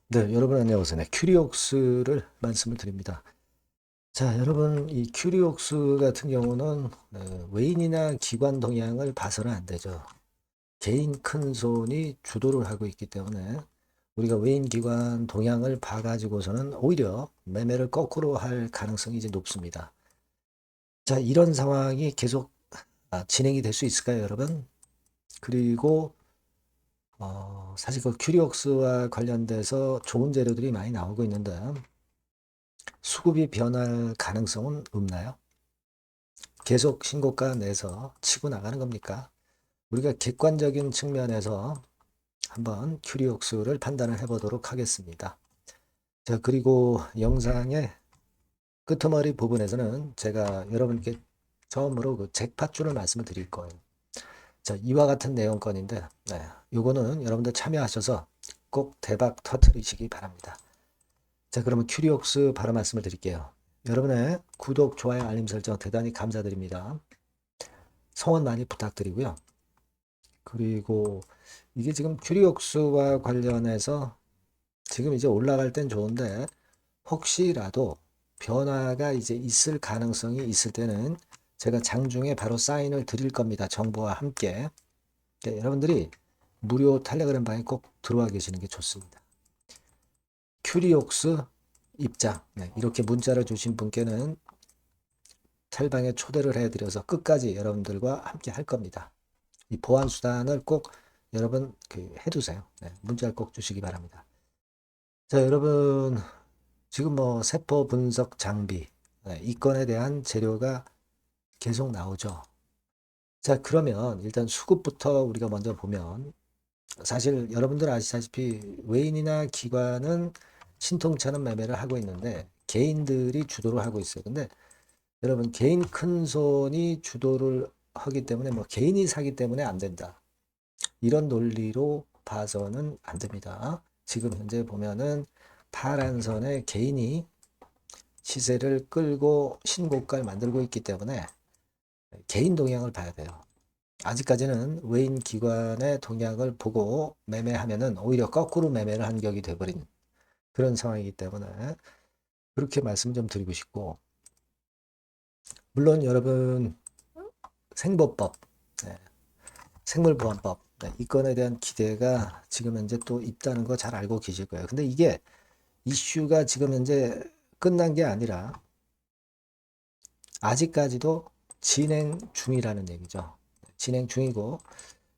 네, 여러분 안녕하세요. 네, 큐리옥스를 말씀을 드립니다. 자, 여러분 이 큐리옥스 같은 경우는 외인이나 기관 동향을 봐서는 안 되죠. 개인 큰 손이 주도를 하고 있기 때문에 우리가 외인 기관 동향을 봐가지고서는 오히려 매매를 거꾸로 할 가능성이 이제 높습니다. 자, 이런 상황이 계속 진행이 될 수 있을까요, 여러분? 그리고 사실 그 큐리옥스와 관련돼서 좋은 재료들이 많이 나오고 있는데 수급이 변할 가능성은 없나요? 계속 신고가 내서 치고 나가는 겁니까? 우리가 객관적인 측면에서 한번 큐리옥스를 판단을 해보도록 하겠습니다. 자, 그리고 영상의 끄트머리 부분에서는 제가 여러분께 처음으로 그 잭팟줄을 말씀을 드릴 거예요. 자, 이와 같은 내용건인데, 요거는 여러분들 참여하셔서 꼭 대박 터트리시기 바랍니다. 자, 그러면 큐리옥스 바로 말씀을 드릴게요. 여러분의 구독, 좋아요, 알림 설정 대단히 감사드립니다. 성원 많이 부탁드리고요. 그리고 이게 지금 큐리옥스와 관련해서 지금 이제 올라갈 땐 좋은데 혹시라도 변화가 이제 있을 가능성이 있을 때는 제가 장중에 바로 사인을 드릴 겁니다. 정보와 함께. 네, 여러분들이 무료 텔레그램 방에 꼭 들어와 계시는 게 좋습니다. 큐리옥스 입장. 네, 이렇게 문자를 주신 분께는 텔방에 초대를 해드려서 끝까지 여러분들과 함께 할 겁니다. 이 보안 수단을 꼭 여러분 해두세요. 네, 문자를 꼭 주시기 바랍니다. 자, 여러분 지금 뭐 세포 분석 장비 이 건에 대한 재료가 계속 나오죠. 자, 그러면 일단 수급부터 우리가 먼저 보면 사실 여러분들 아시다시피 외인이나 기관은 신통처럼 매매를 하고 있는데 개인들이 주도를 하고 있어요. 근데 여러분 개인 큰 손이 주도를 하기 때문에 뭐 개인이 사기 때문에 안 된다. 이런 논리로 봐서는 안 됩니다. 지금 현재 보면은 파란 선에 개인이 시세를 끌고 신고가를 만들고 있기 때문에 개인 동향을 봐야 돼요. 아직까지는 외인 기관의 동향을 보고 매매하면은 오히려 거꾸로 매매를 한 격이 돼버린 그런 상황이기 때문에 그렇게 말씀 좀 드리고 싶고, 물론 여러분 생보법, 네, 생물보안법 이 건에 대한 기대가 지금 현재 또 있다는 거 잘 알고 계실 거예요. 근데 이게 이슈가 지금 현재 끝난 게 아니라 아직까지도 진행 중이라는 얘기죠. 진행 중이고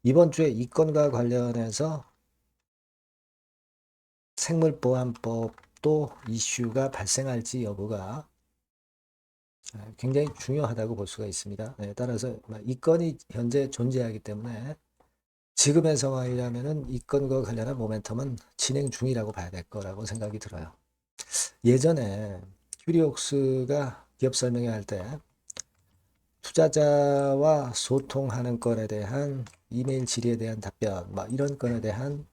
이번 주에 이 건과 관련해서 생물보안법도 이슈가 발생할지 여부가 굉장히 중요하다고 볼 수가 있습니다. 따라서 이 건이 현재 존재하기 때문에 지금의 상황이라면은 이 건과 관련한 모멘텀은 진행 중이라고 봐야 될 거라고 생각이 들어요. 예전에 큐리옥스가 기업 설명회 할 때 투자자와 소통하는 건에 대한 이메일 질의에 대한 답변, 막 이런 건에 대한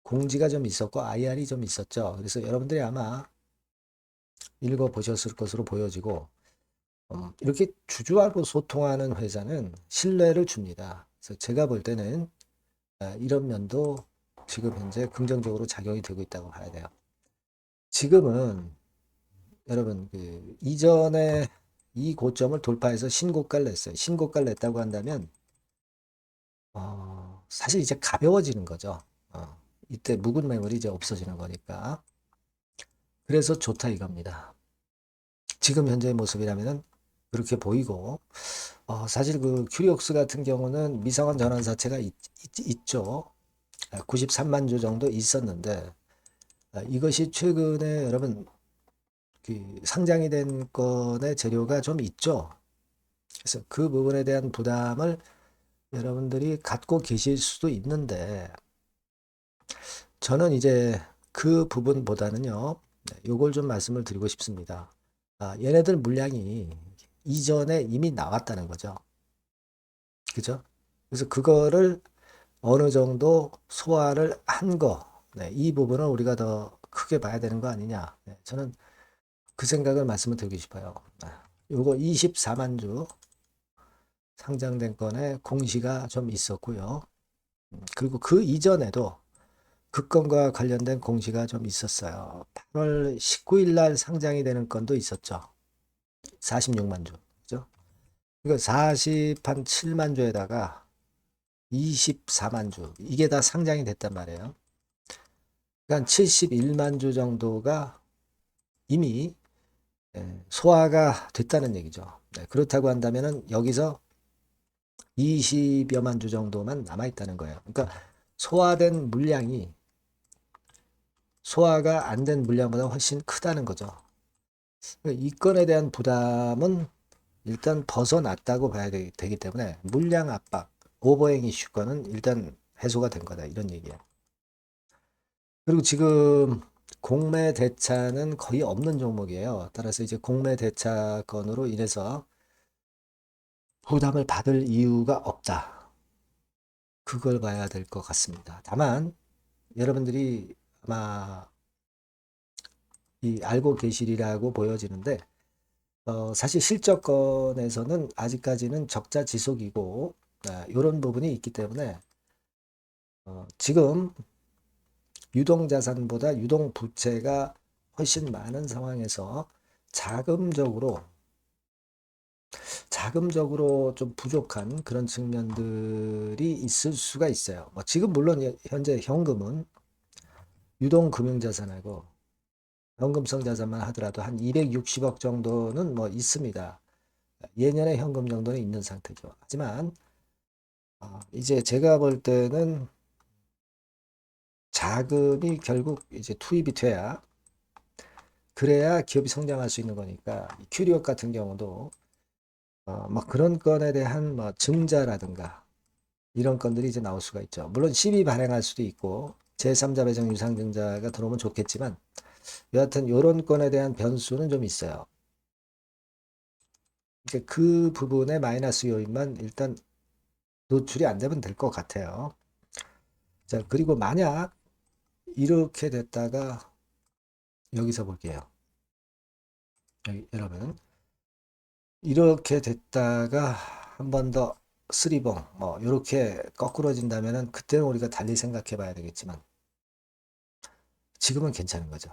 공지가 좀 있었고 IR이 좀 있었죠. 그래서 여러분들이 아마 읽어보셨을 것으로 보여지고 이렇게 주주하고 소통하는 회사는 신뢰를 줍니다. 그래서 제가 볼 때는 이런 면도 지금 현재 긍정적으로 작용이 되고 있다고 봐야 돼요. 지금은 여러분 그 이전에 이 고점을 돌파해서 신고가를 냈어요. 신고가를 냈다고 한다면 사실 이제 가벼워지는 거죠. 이때 묵은 매물이 이제 없어지는 거니까. 그래서 좋다 이겁니다. 지금 현재의 모습이라면은 그렇게 보이고, 사실 그 큐리옥스 같은 경우는 미상환 전환사채가 있죠. 93만 주 정도 있었는데, 이것이 최근에 여러분 그 상장이 된 건의 재료가 좀 있죠. 그래서 그 부분에 대한 부담을 여러분들이 갖고 계실 수도 있는데, 저는 이제 그 부분보다는요, 요걸 좀 말씀을 드리고 싶습니다. 얘네들 물량이 이전에 이미 나왔다는 거죠. 그죠? 그래서 그거를 어느 정도 소화를 한 거, 이 부분을 우리가 더 크게 봐야 되는 거 아니냐. 저는 그 생각을 말씀을 드리고 싶어요. 요거 24만 주 상장된 건에 공시가 좀 있었고요. 그리고 그 이전에도 그 건과 관련된 공지가 좀 있었어요. 8월 19일 날 상장이 되는 건도 있었죠. 46만 주. 그죠? 이거 47만 주에다가 24만 주. 이게 다 상장이 됐단 말이에요. 그러니까 71만 주 정도가 이미 소화가 됐다는 얘기죠. 네, 그렇다고 한다면은 여기서 20여만 주 정도만 남아있다는 거예요. 그러니까 소화된 물량이 소화가 안 된 물량보다 훨씬 크다는 거죠. 이 건에 대한 부담은 일단 벗어났다고 봐야 되기 때문에 물량 압박, 오버행 이슈권은 일단 해소가 된 거다. 이런 얘기예요. 그리고 지금 공매 대차는 거의 없는 종목이에요. 따라서 이제 공매 대차건으로 인해서 부담을 받을 이유가 없다. 그걸 봐야 될 것 같습니다. 다만 여러분들이 아마 알고 계시리라고 보여지는데 사실 실적권에서는 아직까지는 적자 지속이고 이런 부분이 있기 때문에 지금 유동자산보다 유동부채가 훨씬 많은 상황에서 자금적으로 좀 부족한 그런 측면들이 있을 수가 있어요. 뭐 지금 물론 현재 현금은 유동금융자산하고 현금성 자산만 하더라도 한 260억 정도는 뭐 있습니다. 예년의 현금 정도는 있는 상태죠. 하지만 이제 제가 볼 때는 자금이 결국 이제 투입이 돼야 그래야 기업이 성장할 수 있는 거니까 큐리옥 같은 경우도 막 그런 건에 대한 뭐 증자라든가 이런 건들이 이제 나올 수가 있죠. 물론 시비 발행할 수도 있고 제3자 배정 유상증자가 들어오면 좋겠지만 여하튼 이런 건에 대한 변수는 좀 있어요. 그러니까 그 부분의 마이너스 요인만 일단 노출이 안 되면 될 것 같아요. 자, 그리고 만약 이렇게 됐다가 여기서 볼게요. 여러분 이렇게 됐다가 한 번 더 쓰리봉 뭐 이렇게 거꾸러진다면은 그때는 우리가 달리 생각해 봐야 되겠지만 지금은 괜찮은 거죠.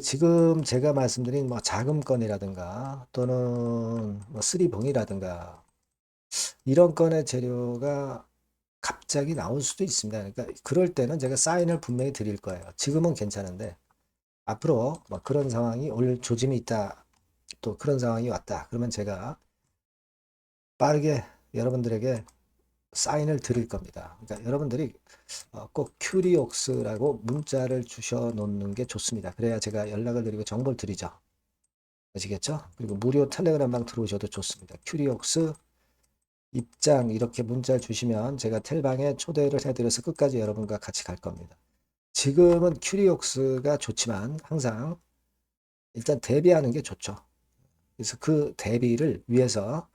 지금 제가 말씀드린 뭐 자금건이라든가 또는 뭐 쓰리봉이라든가 이런 건의 재료가 갑자기 나올 수도 있습니다. 그러니까 그럴 때는 제가 사인을 분명히 드릴 거예요. 지금은 괜찮은데 앞으로 뭐 그런 상황이 올 조짐이 있다. 또 그런 상황이 왔다. 그러면 제가 빠르게 여러분들에게 사인을 드릴 겁니다. 그러니까 여러분들이 꼭 큐리옥스라고 문자를 주셔 놓는 게 좋습니다. 그래야 제가 연락을 드리고 정보를 드리죠. 아시겠죠? 그리고 무료 텔레그램방 들어오셔도 좋습니다. 큐리옥스 입장 이렇게 문자를 주시면 제가 텔방에 초대를 해드려서 끝까지 여러분과 같이 갈 겁니다. 지금은 큐리옥스가 좋지만 항상 일단 대비하는 게 좋죠. 그래서 그 대비를 위해서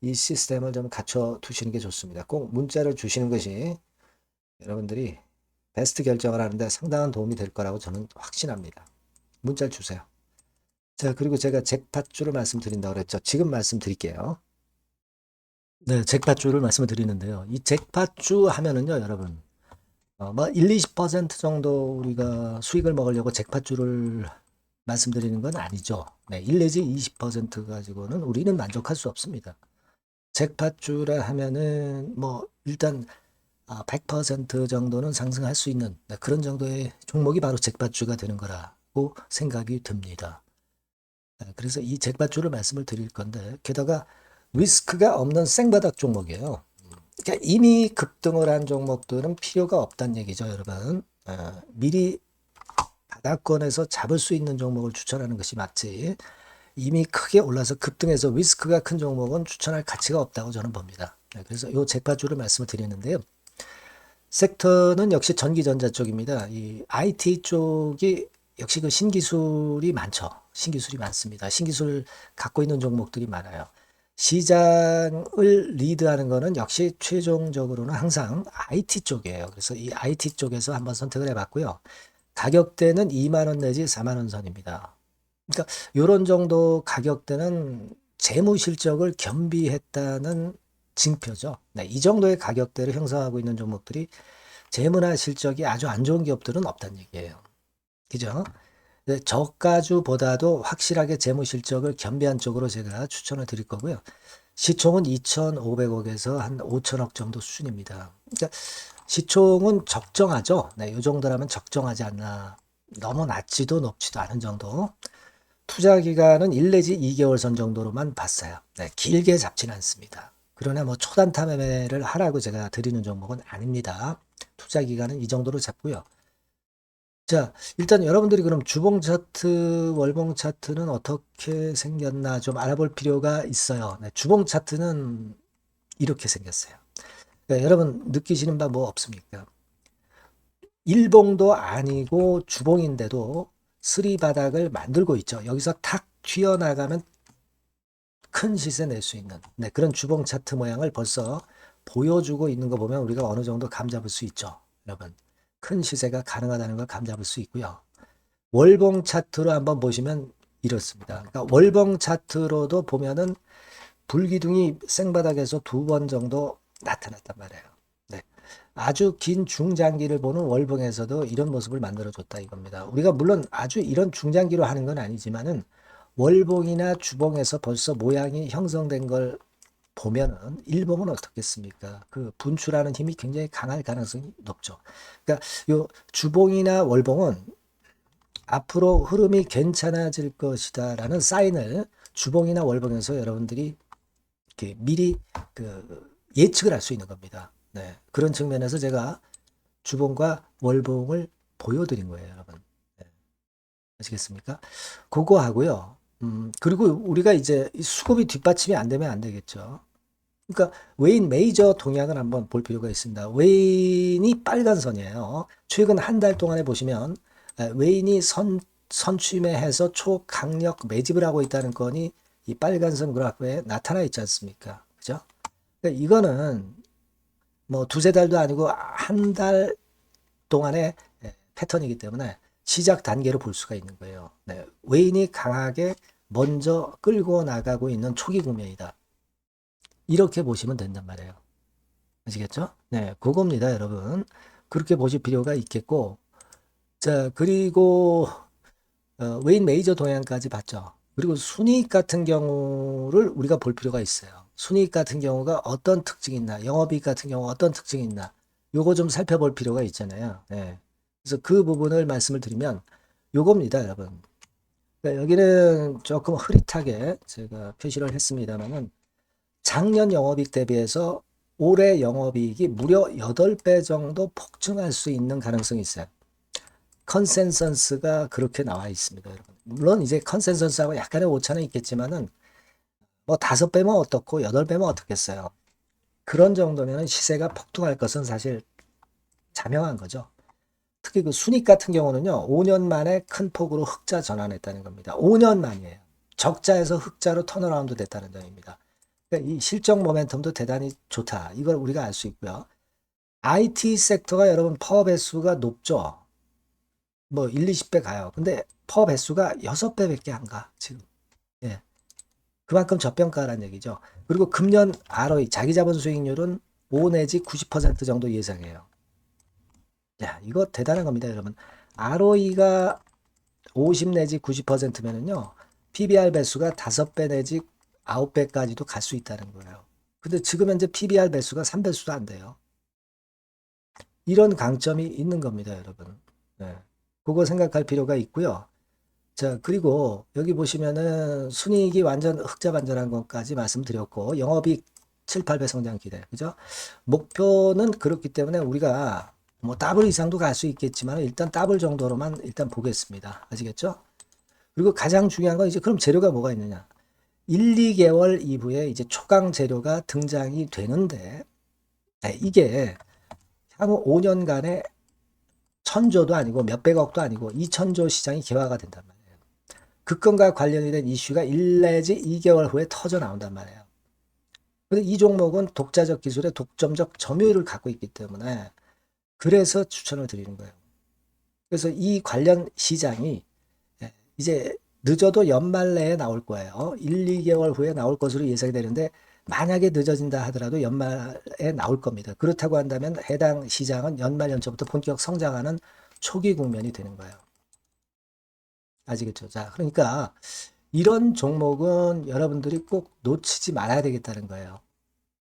이 시스템을 좀 갖춰 두시는 게 좋습니다. 꼭 문자를 주시는 것이 여러분들이 베스트 결정을 하는데 상당한 도움이 될 거라고 저는 확신합니다. 문자를 주세요. 자, 그리고 제가 잭팟주를 말씀드린다고 그랬죠. 지금 말씀드릴게요. 네, 잭팟주를 말씀을 드리는데요. 이 잭팟주 하면은요, 여러분, 뭐 1, 20% 정도 우리가 수익을 먹으려고 잭팟주를 말씀드리는 건 아니죠. 네, 1 내지 20% 가지고는 우리는 만족할 수 없습니다. 잭팟주라 하면은 뭐 일단 100% 정도는 상승할 수 있는 그런 정도의 종목이 바로 잭팟주가 되는 거라고 생각이 듭니다. 그래서 이 잭팟주를 말씀을 드릴 건데 게다가 리스크가 없는 생바닥 종목이에요. 그러니까 이미 급등을 한 종목들은 필요가 없다는 얘기죠, 여러분. 미리 바닥권에서 잡을 수 있는 종목을 추천하는 것이 맞지. 이미 크게 올라서 급등해서 리스크가 큰 종목은 추천할 가치가 없다고 저는 봅니다. 그래서 이 잭팟주를 말씀을 드리는데요. 섹터는 역시 전기전자 쪽입니다. 이 IT 쪽이 역시 그 신기술이 많죠. 신기술이 많습니다. 신기술 갖고 있는 종목들이 많아요. 시장을 리드하는 거는 역시 최종적으로는 항상 IT 쪽이에요. 그래서 이 IT 쪽에서 한번 선택을 해봤고요. 가격대는 2만 원 내지 4만 원 선입니다. 그러니까 이런 정도 가격대는 재무 실적을 겸비했다는 징표죠. 네, 이 정도의 가격대를 형성하고 있는 종목들이 재무나 실적이 아주 안 좋은 기업들은 없다는 얘기예요. 그죠? 저가주보다도 확실하게 재무 실적을 겸비한 쪽으로 제가 추천을 드릴 거고요. 시총은 2,500억에서 한 5천억 정도 수준입니다. 그러니까 시총은 적정하죠. 네, 이 정도라면 적정하지 않나. 너무 낮지도 높지도 않은 정도. 투자 기간은 1 내지 2개월 선 정도로만 봤어요. 네, 길게 잡지는 않습니다. 그러나 뭐 초단타 매매를 하라고 제가 드리는 종목은 아닙니다. 투자 기간은 이 정도로 잡고요. 자, 일단 여러분들이 그럼 주봉 차트, 월봉 차트는 어떻게 생겼나 좀 알아볼 필요가 있어요. 네, 주봉 차트는 이렇게 생겼어요. 그러니까 여러분 느끼시는 바 뭐 없습니까? 일봉도 아니고 주봉인데도 쓰리바닥을 만들고 있죠. 여기서 탁 튀어나가면 큰 시세 낼 수 있는 그런 주봉 차트 모양을 벌써 보여주고 있는 거 보면 우리가 어느 정도 감잡을 수 있죠. 여러분 큰 시세가 가능하다는 걸 감잡을 수 있고요. 월봉 차트로 한번 보시면 이렇습니다. 그러니까 월봉 차트로도 보면은 불기둥이 생바닥에서 2번 정도 나타났단 말이에요. 네. 아주 긴 중장기를 보는 월봉에서도 이런 모습을 만들어줬다 이겁니다. 우리가 물론 아주 이런 중장기로 하는 건 아니지만은 월봉이나 주봉에서 벌써 모양이 형성된 걸 보면은 일봉은 어떻겠습니까? 그 분출하는 힘이 굉장히 강할 가능성이 높죠. 그러니까 요 주봉이나 월봉은 앞으로 흐름이 괜찮아질 것이다라는 사인을 주봉이나 월봉에서 여러분들이 이렇게 미리 예측을 할 수 있는 겁니다. 네. 그런 측면에서 제가 주봉과 월봉을 보여드린 거예요, 여러분. 네. 아시겠습니까? 그거 하고요. 그리고 우리가 이제 수급이 뒷받침이 안 되면 안 되겠죠. 그러니까 웨인 메이저 동향을 한번 볼 필요가 있습니다. 웨인이 빨간 선이에요. 최근 한 달 동안에 보시면 웨인이 선취매해서 초강력 매집을 하고 있다는 건이 이 빨간 선 그래프에 나타나 있지 않습니까? 그죠? 그러니까 이거는 뭐 두세 달도 아니고 한 달 동안의 패턴이기 때문에 시작 단계로 볼 수가 있는 거예요. 네, 웨인이 강하게 먼저 끌고 나가고 있는 초기 국면이다. 이렇게 보시면 된단 말이에요. 아시겠죠? 네, 그겁니다, 여러분. 그렇게 보실 필요가 있겠고, 자, 그리고 웨인 메이저 동향까지 봤죠. 그리고 순이익 같은 경우를 우리가 볼 필요가 있어요. 순이익 같은 경우가 어떤 특징이 있나, 영업이익 같은 경우 어떤 특징이 있나, 요거 좀 살펴볼 필요가 있잖아요. 네. 그래서 그 부분을 말씀을 드리면 요겁니다, 여러분. 그러니까 여기는 조금 흐릿하게 제가 표시를 했습니다만은 작년 영업이익 대비해서 올해 영업이익이 무려 8배 정도 폭증할 수 있는 가능성이 있어요. 컨센서스가 그렇게 나와 있습니다, 여러분. 물론 이제 컨센서스하고 약간의 오차는 있겠지만은 뭐 5배면 어떻고 8배면 어떻겠어요. 그런 정도면 시세가 폭등할 것은 사실 자명한 거죠. 특히 그 순익 같은 경우는요, 5년 만에 큰 폭으로 흑자 전환했다는 겁니다. 5년 만이에요. 적자에서 흑자로 턴어라운드 됐다는 점입니다. 그러니까 이 실적 모멘텀도 대단히 좋다. 이걸 우리가 알 수 있고요. IT 섹터가 여러분 퍼 배수가 높죠. 뭐 1, 20배 가요. 근데 퍼 배수가 6배밖에 안 가, 지금. 예. 그만큼 저평가라는 얘기죠. 그리고 금년 ROE, 자기 자본 수익률은 5 내지 90% 정도 예상해요. 야, 이거 대단한 겁니다, 여러분. ROE가 50 내지 90%면은요, PBR 배수가 5배 내지 9배까지도 갈 수 있다는 거예요. 근데 지금 현재 PBR 배수가 3배수도 안 돼요. 이런 강점이 있는 겁니다, 여러분. 네. 그거 생각할 필요가 있고요. 자, 그리고 여기 보시면은 순이익이 완전 흑자 반전한 것까지 말씀드렸고, 영업이익 7, 8배 성장 기대. 그죠? 목표는 그렇기 때문에 우리가 뭐 더블 이상도 갈 수 있겠지만 일단 더블 정도로만 일단 보겠습니다. 아시겠죠? 그리고 가장 중요한 건 이제 그럼 재료가 뭐가 있느냐? 1, 2개월 이후에 이제 초강 재료가 등장이 되는데, 이게 향후 5년간의 1,000조도 아니고 몇백억도 아니고 2,000조 시장이 개화가 된단 말이에요. 급건과 관련이 된 이슈가 1 내지 2개월 후에 터져 나온단 말이에요. 근데 이 종목은 독자적 기술의 독점적 점유율을 갖고 있기 때문에 그래서 추천을 드리는 거예요. 그래서 이 관련 시장이 이제 늦어도 연말 내에 나올 거예요. 1, 2개월 후에 나올 것으로 예상이 되는데 만약에 늦어진다 하더라도 연말에 나올 겁니다. 그렇다고 한다면 해당 시장은 연말 연초부터 본격 성장하는 초기 국면이 되는 거예요. 아시겠죠? 자, 그러니까 이런 종목은 여러분들이 꼭 놓치지 말아야 되겠다는 거예요.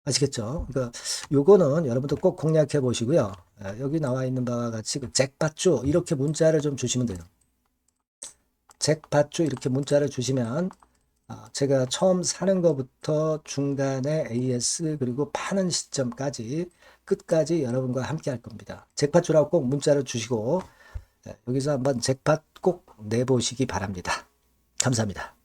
아시겠죠? 그러니까 요거는 여러분들 꼭 공략해 보시고요. 여기 나와 있는 바와 같이 그 잭팟주 이렇게 문자를 좀 주시면 돼요. 잭팟주 이렇게 문자를 주시면 제가 처음 사는 것부터 중간에 AS 그리고 파는 시점까지 끝까지 여러분과 함께 할 겁니다. 잭팟주라고 꼭 문자를 주시고 여기서 한번 잭팟 꼭 내보시기 바랍니다. 감사합니다.